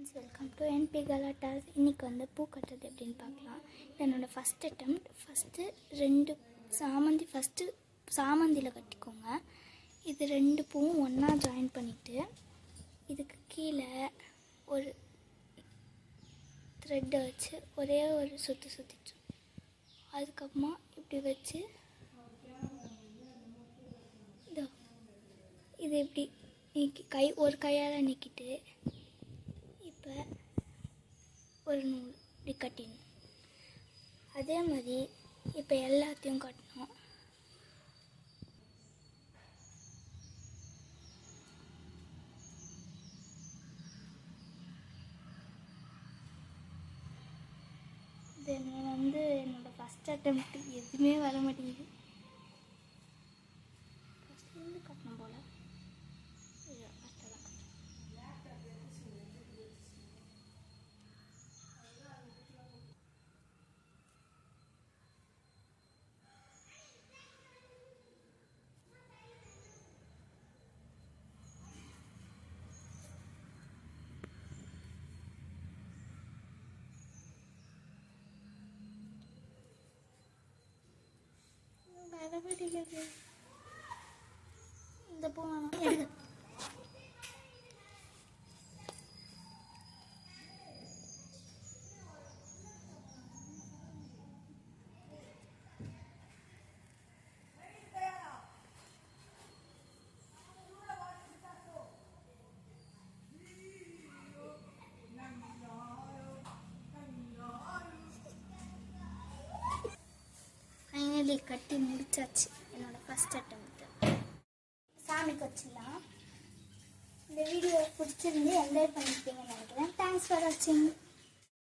Friends, welcome to என்பி கலாட்டாஸ். இன்றைக்கி வந்து பூ கட்டுறது எப்படின்னு பார்க்கலாம். என்னோடய ஃபஸ்ட் அட்டெம்ப்ட். ரெண்டு சாமந்தியில் கட்டிக்கோங்க. இது ரெண்டு பூவும் ஒன்றா ஜாயின் பண்ணிவிட்டு இதுக்கு கீழே ஒரு த்ரெட்டை வச்சு ஒரே ஒரு சுற்றிட்டு அதுக்கப்புறமா இப்படி வச்சு இது எப்படி நீக்கி ஒரு கையால் நீக்கிட்டு இப்போ ஒரு நூல் இப்படி கட்டிடணும். அதே மாதிரி இப்போ எல்லாத்தையும் கட்டணும். இது வந்து என்னோடய ஃபஸ்ட் அட்டெம்ப்ட். எதுவுமே வர மாட்டேங்குது. ஃபஸ்ட்லேருந்து கட்டணும் போல். இந்த பூ வேணும். ஃபைனலி கட்டி முடிச்சாச்சு. என்னோடய ஃபஸ்ட் அட்டெம்ப்ட். சாமிக்கு வச்சிடலாம். இந்த வீடியோ பிடிச்சிருந்து என்ஜாய் பண்ணியிருப்பீங்கன்னு நினைக்கிறேன். தேங்க்ஸ் ஃபார் வாட்சிங்.